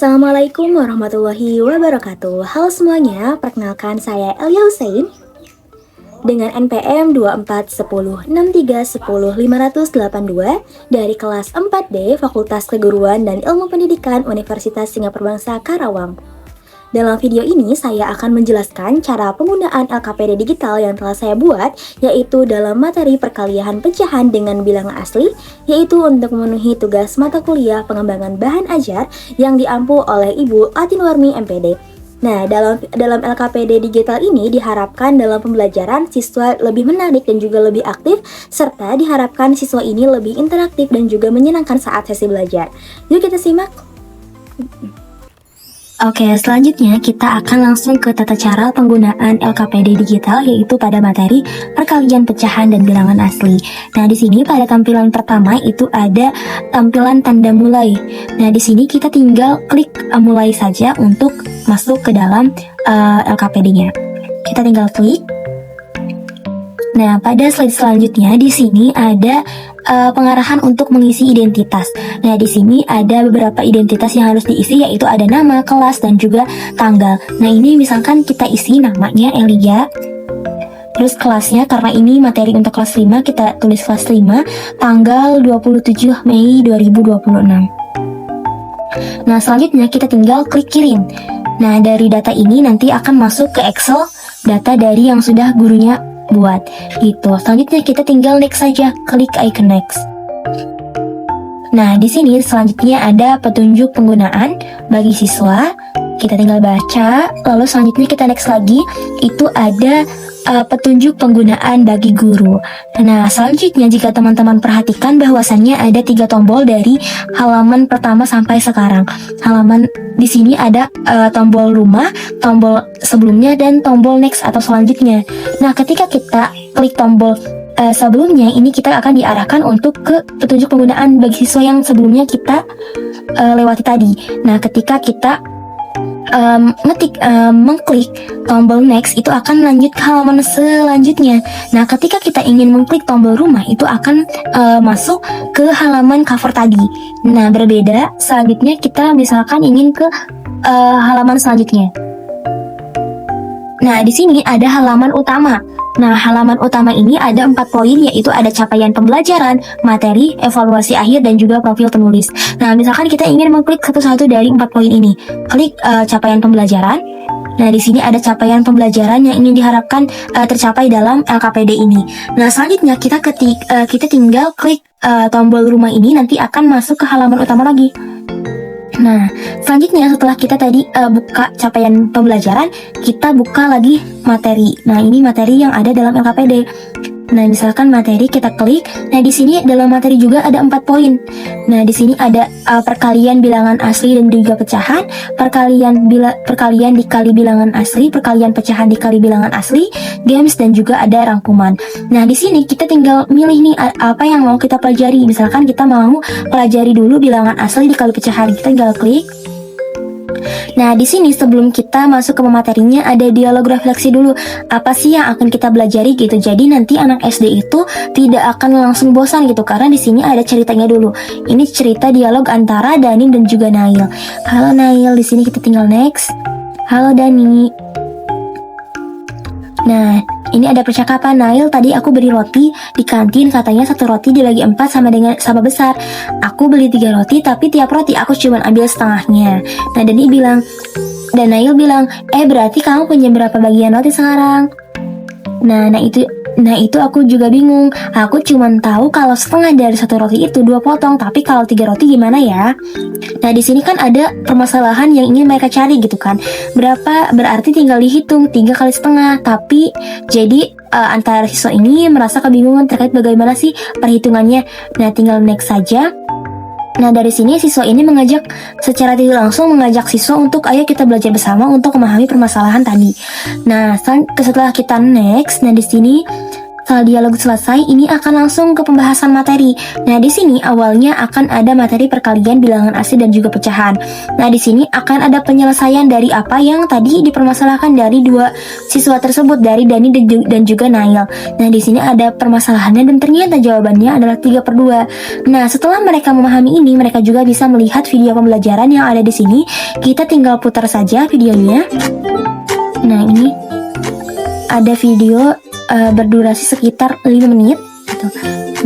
Assalamualaikum warahmatullahi wabarakatuh. Halo semuanya, perkenalkan saya Elia Hussein dengan NPM 241063100582 dari kelas 4D Fakultas Keguruan dan Ilmu Pendidikan Universitas Singapura Bangsa Karawang. Dalam video ini saya akan menjelaskan cara penggunaan LKPD digital yang telah saya buat, yaitu dalam materi perkuliahan pecahan dengan bilangan asli, yaitu untuk memenuhi tugas mata kuliah pengembangan bahan ajar yang diampu oleh Ibu Atinwarmi MPD. Nah, dalam LKPD digital ini diharapkan dalam pembelajaran siswa lebih menarik dan juga lebih aktif, serta diharapkan siswa ini lebih interaktif dan juga menyenangkan saat sesi belajar. Yuk kita simak. Oke, selanjutnya kita akan langsung ke tata cara penggunaan LKPD digital, yaitu pada materi perkalian pecahan dan bilangan asli. Nah, di sini pada tampilan pertama itu ada tampilan tanda mulai. Nah, di sini kita tinggal klik mulai saja untuk masuk ke dalam LKPD-nya. Kita tinggal klik. Nah, pada slide selanjutnya di sini ada pengarahan untuk mengisi identitas. Nah, di sini ada beberapa identitas yang harus diisi, yaitu ada nama, kelas, dan juga tanggal. Nah, ini misalkan kita isi namanya Elia, terus kelasnya, karena ini materi untuk kelas 5, kita tulis kelas 5, tanggal 27 Mei 2026. Nah, selanjutnya kita tinggal klik kirim. Nah, dari data ini nanti akan masuk ke Excel, data dari yang sudah gurunya buat gitu. Selanjutnya kita tinggal next saja, klik icon next. Nah, di sini selanjutnya ada petunjuk penggunaan bagi siswa. Kita tinggal baca, lalu selanjutnya kita next lagi, itu ada petunjuk penggunaan bagi guru. Nah, selanjutnya jika teman-teman perhatikan bahwasannya ada 3 tombol dari halaman pertama sampai sekarang. Halaman di sini ada tombol rumah, tombol sebelumnya, dan tombol next atau selanjutnya. Nah, ketika kita klik tombol sebelumnya, ini kita akan diarahkan untuk ke petunjuk penggunaan bagi siswa yang sebelumnya kita lewati tadi. Nah, ketika kita mengklik tombol next, itu akan lanjut ke halaman selanjutnya. Nah, ketika kita ingin mengklik tombol rumah, itu akan masuk ke halaman cover tadi. Nah, berbeda selanjutnya kita misalkan ingin ke halaman selanjutnya. Nah, di sini ada halaman utama. Nah, halaman utama ini ada 4 poin, yaitu ada capaian pembelajaran, materi, evaluasi akhir, dan juga profil penulis. Nah, misalkan kita ingin mengklik satu-satu dari 4 poin ini. Klik capaian pembelajaran. Nah, di sini ada capaian pembelajaran yang ingin diharapkan tercapai dalam LKPD ini. Nah, selanjutnya kita tinggal klik tombol rumah ini, nanti akan masuk ke halaman utama lagi. Nah, selanjutnya setelah kita tadi buka capaian pembelajaran, kita buka lagi materi. Nah, ini materi yang ada dalam LKPD. Nah, misalkan materi kita klik. Nah, di sini dalam materi juga ada 4 poin. Nah, di sini ada perkalian bilangan asli dan juga pecahan, perkalian dikali bilangan asli, perkalian pecahan dikali bilangan asli, games, dan juga ada rangkuman. Nah, di sini kita tinggal milih nih apa yang mau kita pelajari. Misalkan kita mau pelajari dulu bilangan asli dikali pecahan, kita tinggal klik. Nah, di sini sebelum kita masuk ke materinya ada dialog refleksi dulu. Apa sih yang akan kita pelajari gitu. Jadi nanti anak SD itu tidak akan langsung bosan gitu, karena di sini ada ceritanya dulu. Ini cerita dialog antara Dani dan juga Nail. Halo Nail, di sini kita tinggal next. Halo Dani. Nah, ini ada percakapan. Nail, tadi aku beli roti di kantin, katanya satu roti dibagi 4 sama besar. Aku beli 3 roti, tapi tiap roti aku cuma ambil setengahnya. Nah, dan Nail bilang, berarti kamu punya berapa bagian roti sekarang? Nah itu aku juga bingung. Aku cuma tahu kalau setengah dari satu roti itu 2 potong, tapi kalau 3 roti gimana ya? Nah, di sini kan ada permasalahan yang ingin mereka cari gitu kan. Berapa berarti tinggal dihitung 3 kali setengah. Tapi jadi antara siswa ini merasa kebingungan terkait bagaimana sih perhitungannya. Nah, tinggal next saja. Nah, dari sini siswa ini secara tidak langsung mengajak siswa untuk ayo kita belajar bersama untuk memahami permasalahan tadi. Nah, setelah kita next, nah di sini setelah dialog selesai, ini akan langsung ke pembahasan materi. Nah, di sini awalnya akan ada materi perkalian bilangan asli dan juga pecahan. Nah, di sini akan ada penyelesaian dari apa yang tadi dipermasalahkan dari dua siswa tersebut, dari Dani dan juga Nail. Nah, di sini ada permasalahannya dan ternyata jawabannya adalah 3/2. Nah, setelah mereka memahami ini, mereka juga bisa melihat video pembelajaran yang ada di sini. Kita tinggal putar saja videonya. Nah, ini ada video berdurasi sekitar 5 menit gitu.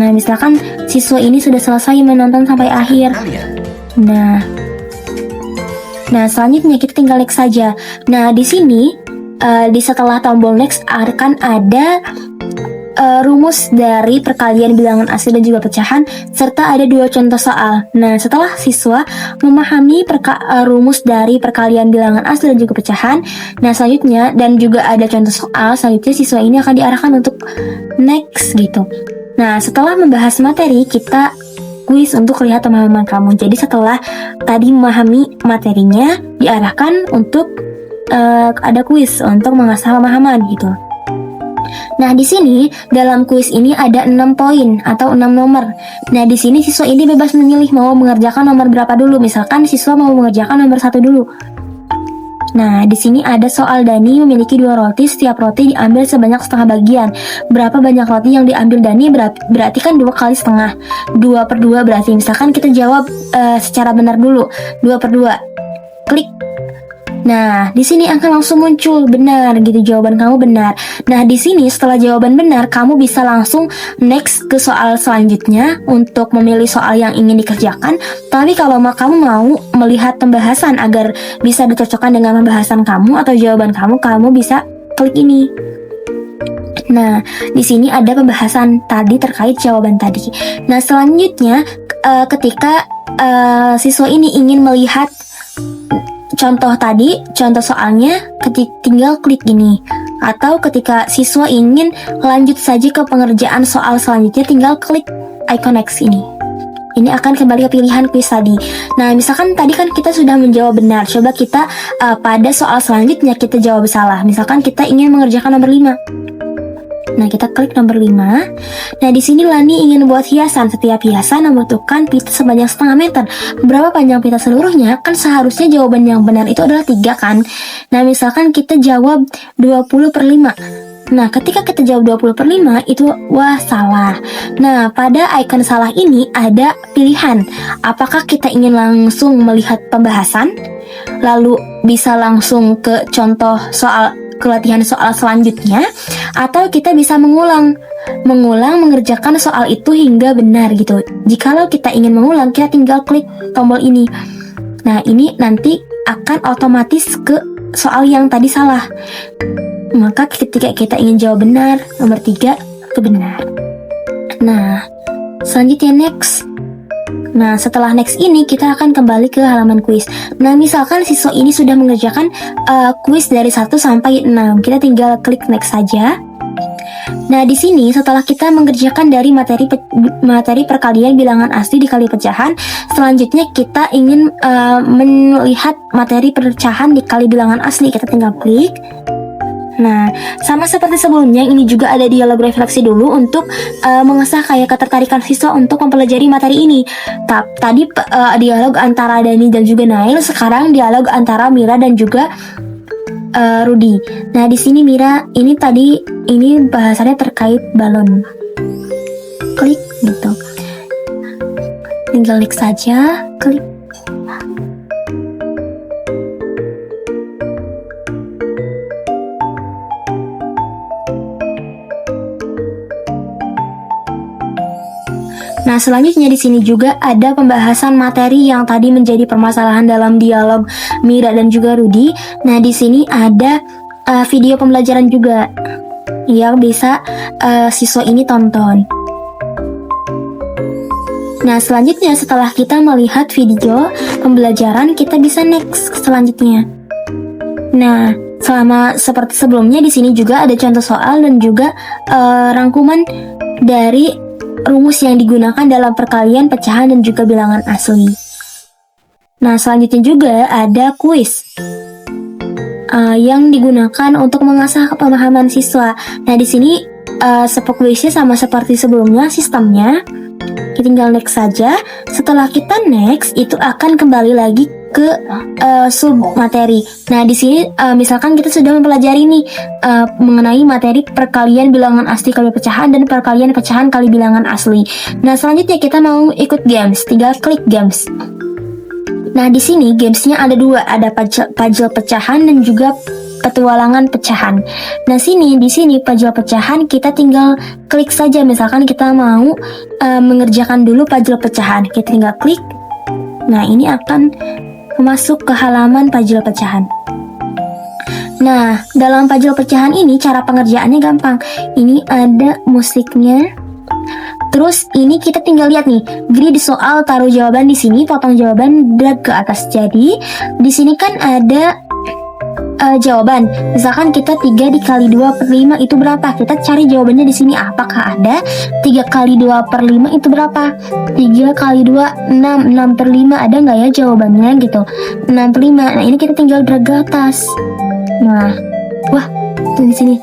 Nah, misalkan siswa ini sudah selesai menonton sampai akhir. Nah, selanjutnya kita tinggal next saja. Nah, di sini di setelah tombol next akan ada rumus dari perkalian bilangan asli dan juga pecahan, serta ada 2 contoh soal. Nah, setelah siswa memahami rumus dari perkalian bilangan asli dan juga pecahan, nah selanjutnya dan juga ada contoh soal, selanjutnya siswa ini akan diarahkan untuk next gitu. Nah, setelah membahas materi, kita kuis untuk lihat pemahaman kamu. Jadi setelah tadi memahami materinya, diarahkan untuk ada kuis untuk mengasah pemahaman gitu. Nah, di sini dalam kuis ini ada 6 poin atau 6 nomor. Nah, di sini siswa ini bebas memilih mau mengerjakan nomor berapa dulu. Misalkan siswa mau mengerjakan nomor 1 dulu. Nah, di sini ada soal Dani memiliki 2 roti, setiap roti diambil sebanyak setengah bagian. Berapa banyak roti yang diambil Dani? Berarti kan 2 kali setengah. 2/2 berarti. Misalkan kita jawab secara benar dulu. 2/2. Klik. Nah, di sini akan langsung muncul benar gitu, jawaban kamu benar. Nah, di sini setelah jawaban benar, kamu bisa langsung next ke soal selanjutnya untuk memilih soal yang ingin dikerjakan. Tapi kalau kamu mau melihat pembahasan agar bisa dicocokkan dengan pembahasan kamu atau jawaban kamu bisa klik ini. Nah, di sini ada pembahasan tadi terkait jawaban tadi. Nah, selanjutnya ketika siswa ini ingin melihat contoh tadi, contoh soalnya, tinggal klik ini. Atau ketika siswa ingin lanjut saja ke pengerjaan soal selanjutnya, tinggal klik icon next ini. Ini akan kembali ke pilihan kuis tadi. Nah, misalkan tadi kan kita sudah menjawab benar. Coba kita pada soal selanjutnya kita jawab salah. Misalkan kita ingin mengerjakan nomor 5. Nah, kita klik nomor 5. Nah, di sini Lani ingin membuat hiasan. Setiap hiasan membutuhkan pita sepanjang setengah meter. Berapa panjang pita seluruhnya? Kan seharusnya jawaban yang benar itu adalah 3 kan? Nah, misalkan kita jawab 20/5. Nah, ketika kita jawab 20/5 itu salah. Nah, pada icon salah ini ada pilihan. Apakah kita ingin langsung melihat pembahasan? Lalu bisa langsung ke contoh soal, ke latihan soal selanjutnya, atau kita bisa mengulang mengerjakan soal itu hingga benar gitu. Jikalau kita ingin mengulang, kita tinggal klik tombol ini. Nah, ini nanti akan otomatis ke soal yang tadi salah. Maka ketika kita ingin jawab benar, nomor 3 ke benar. Nah, selanjutnya next. Nah, setelah next ini kita akan kembali ke halaman kuis. Nah, misalkan siswa ini sudah mengerjakan kuis dari 1 sampai 6. Kita tinggal klik next saja. Nah, di sini setelah kita mengerjakan dari materi perkalian bilangan asli dikali pecahan, selanjutnya kita ingin melihat materi pecahan dikali bilangan asli. Kita tinggal klik. Nah, sama seperti sebelumnya, ini juga ada dialog refleksi dulu untuk mengasah kayak ketertarikan siswa untuk mempelajari materi ini. Tadi dialog antara Dani dan juga Nail, sekarang dialog antara Mira dan juga Rudi. Nah, di sini Mira ini bahasannya terkait balon. Klik gitu. Tinggal klik saja, klik. Nah, selanjutnya di sini juga ada pembahasan materi yang tadi menjadi permasalahan dalam dialog Mira dan juga Rudi. Nah, di sini ada video pembelajaran juga yang bisa siswa ini tonton. Nah, selanjutnya setelah kita melihat video pembelajaran, kita bisa next selanjutnya. Nah, sama seperti sebelumnya, di sini juga ada contoh soal dan juga rangkuman dari rumus yang digunakan dalam perkalian, pecahan, dan juga bilangan asli. Nah, selanjutnya juga ada kuis yang digunakan untuk mengasah pemahaman siswa. Nah, di sini seperti sama seperti sebelumnya sistemnya. Kita tinggal next saja. Setelah kita next, itu akan kembali lagi ke sub materi. Nah, di sini misalkan kita sudah mempelajari nih mengenai materi perkalian bilangan asli kali pecahan dan perkalian pecahan kali bilangan asli. Nah, selanjutnya kita mau ikut games. Tinggal klik games. Nah, di sini gamesnya ada dua, ada puzzle pecahan dan juga petualangan pecahan. Nah, di sini puzzle pecahan kita tinggal klik saja. Misalkan kita mau mengerjakan dulu puzzle pecahan, kita tinggal klik. Nah, ini akan masuk ke halaman puzzle pecahan. Nah, dalam puzzle pecahan ini cara pengerjaannya gampang. Ini ada musiknya. Terus ini kita tinggal lihat nih, grid soal, taruh jawaban di sini, potong jawaban, drag ke atas. Jadi di sini kan ada jawaban. Misalkan kita 3 dikali 2 per 5 itu berapa? Kita cari jawabannya di sini. Apakah ada? 3 kali 2 per 5 itu berapa? 3 kali 2 6 per 5 ada nggak ya jawabannya gitu? 6 per 5. Nah, ini kita tinggal drag ke atas. Nah, wah, di sini.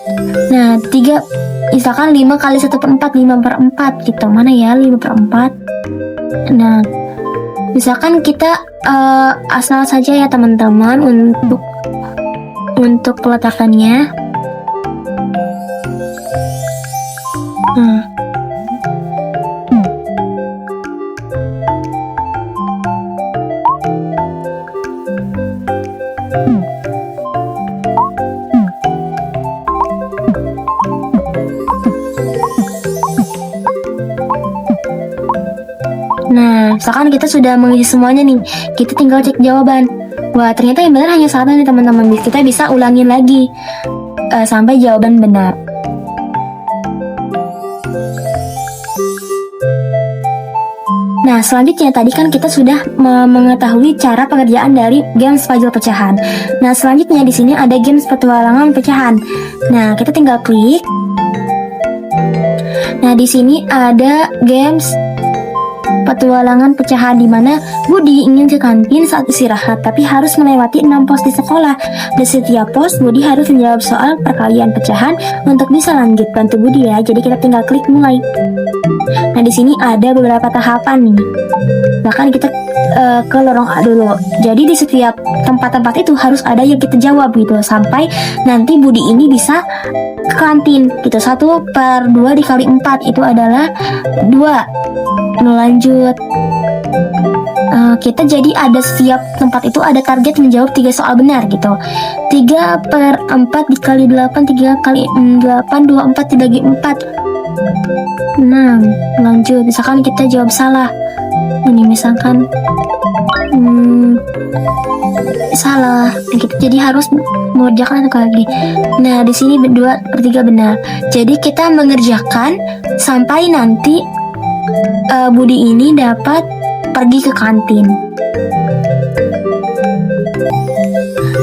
Nah, 3 misalkan 5 kali 1 per 4 5 per 4 gitu. Mana ya 5 per 4? Nah, misalkan kita asal saja ya teman-teman untuk peletakannya. Nah, misalkan kita sudah mengisi semuanya nih, kita tinggal cek jawaban. Wah, ternyata yang benar hanya satu nih teman-teman. Kita bisa ulangin lagi sampai jawaban benar. Nah, selanjutnya tadi kan kita sudah mengetahui cara pengerjaan dari games puzzle pecahan. Nah, selanjutnya di sini ada games petualangan pecahan. Nah, kita tinggal klik. Nah, di sini ada games petualangan pecahan di mana Budi ingin ke kantin saat istirahat, tapi harus melewati 6 pos di sekolah. Di setiap pos, Budi harus menjawab soal perkalian pecahan untuk bisa lanjut. Bantu Budi ya. Jadi kita tinggal klik mulai. Nah, di sini ada beberapa tahapan nih. Bahkan kita ke lorong A dulu. Jadi di setiap tempat-tempat itu harus ada yang kita jawab gitu sampai nanti Budi ini bisa ke kantin gitu. 1 per 2 dikali 4 itu adalah 2. Lanjut. Kita jadi ada setiap tempat itu ada target menjawab 3 soal benar gitu. 3 per 4 dikali 8, 3 kali 8, 24 dibagi 4 6. Lanjut. Misalkan kita jawab salah. Ini misalkan salah. Kita jadi harus mengerjakan satu kali. Nah, di sini 2 per 3 benar. Jadi kita mengerjakan sampai nanti Budi ini dapat pergi ke kantin.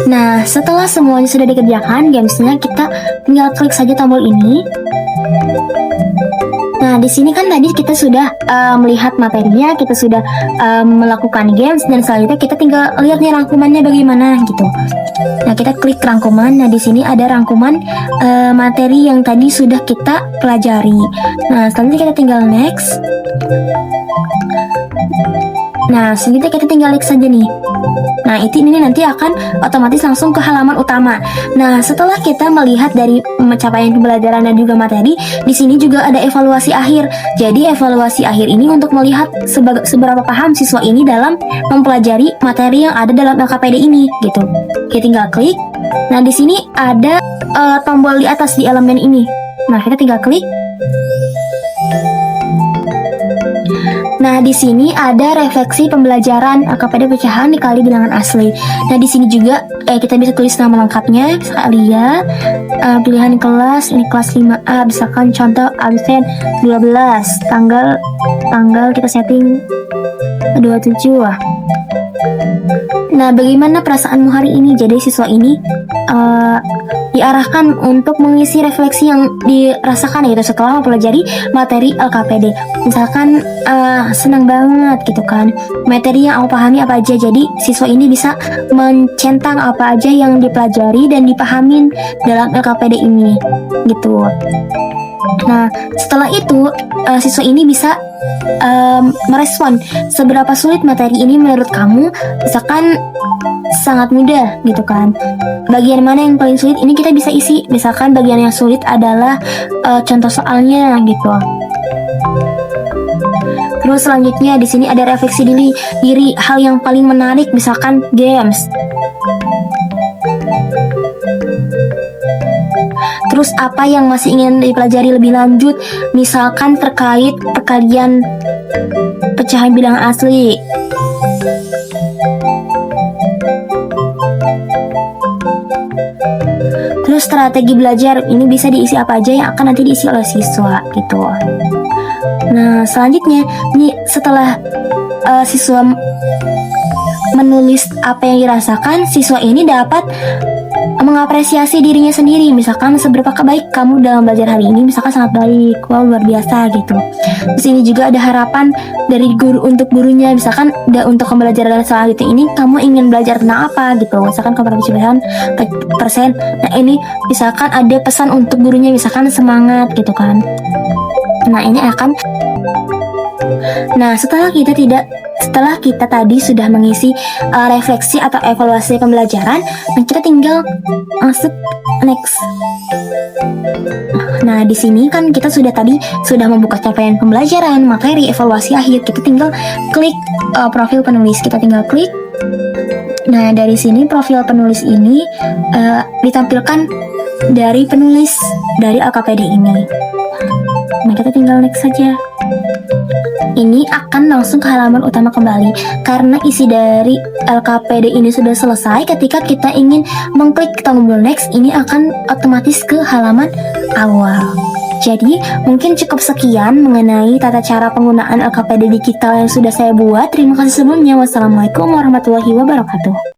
Nah, setelah semuanya sudah dikerjakan gamesnya, kita tinggal klik saja tombol ini. Nah, di sini kan tadi kita sudah melihat materinya, kita sudah melakukan games, dan selanjutnya kita tinggal lihat nih rangkumannya bagaimana gitu. Nah, kita klik rangkuman. Nah, di sini ada rangkuman materi yang tadi sudah kita pelajari. Nah, selanjutnya kita tinggal next. Nah, selanjutnya kita tinggal klik saja nih. Nah, ini nanti akan otomatis langsung ke halaman utama. Nah, setelah kita melihat dari capaian pembelajaran dan juga materi, di sini juga ada evaluasi akhir. Jadi, evaluasi akhir ini untuk melihat seberapa paham siswa ini dalam mempelajari materi yang ada dalam LKPD ini, gitu. Kita tinggal klik. Nah, di sini ada tombol di atas di elemen ini. Nah, kita tinggal klik. Nah, di sini ada refleksi pembelajaran LKPD pecahan dikali bilangan asli. Nah, di sini juga kita bisa tulis nama lengkapnya, misalkan Alia, pilihan kelas, ini kelas 5A, misalkan contoh absen 12, tanggal kita setting 27. Nah, bagaimana perasaanmu hari ini? Jadi siswa ini diarahkan untuk mengisi refleksi yang dirasakan gitu setelah mempelajari materi LKPD. Misalkan senang banget gitu kan, materi yang aku pahami apa aja. Jadi siswa ini bisa mencentang apa aja yang dipelajari dan dipahamin dalam LKPD ini gitu. Nah, setelah itu siswa ini bisa merespon seberapa sulit materi ini menurut kamu. Misalkan sangat mudah gitu kan. Bagian mana yang paling sulit ini kita bisa isi. Misalkan bagian yang sulit adalah contoh soalnya gitu. Terus selanjutnya di sini ada refleksi diri hal yang paling menarik, misalkan games. Terus apa yang masih ingin dipelajari lebih lanjut, misalkan terkait perkalian pecahan bilangan asli. Terus strategi belajar ini bisa diisi apa aja yang akan nanti diisi oleh siswa gitu. Nah, selanjutnya nih setelah siswa menulis apa yang dirasakan, siswa ini dapat mengapresiasi dirinya sendiri. Misalkan seberapa baik kamu dalam belajar hari ini, misalkan sangat baik, wow luar biasa gitu. Di sini juga ada harapan dari guru untuk gurunya, misalkan untuk pembelajaran selanjutnya ini kamu ingin belajar tentang apa gitu. Misalkan kamu persen. Nah ini misalkan ada pesan untuk gurunya, misalkan semangat gitu kan. Nah ini akan. Nah setelah kita tadi sudah mengisi refleksi atau evaluasi pembelajaran, dan kita tinggal masuk next. Nah di sini kan kita sudah membuka capaian pembelajaran, materi, evaluasi akhir. Kita tinggal klik profil penulis. Kita tinggal klik. Nah dari sini profil penulis ini ditampilkan dari penulis dari LKPD ini. Nah kita tinggal next saja. Ini akan langsung ke halaman utama kembali karena isi dari LKPD ini sudah selesai. Ketika kita ingin mengklik tombol next, ini akan otomatis ke halaman awal. Jadi mungkin cukup sekian mengenai tata cara penggunaan LKPD digital yang sudah saya buat. Terima kasih sebelumnya. Wassalamualaikum warahmatullahi wabarakatuh.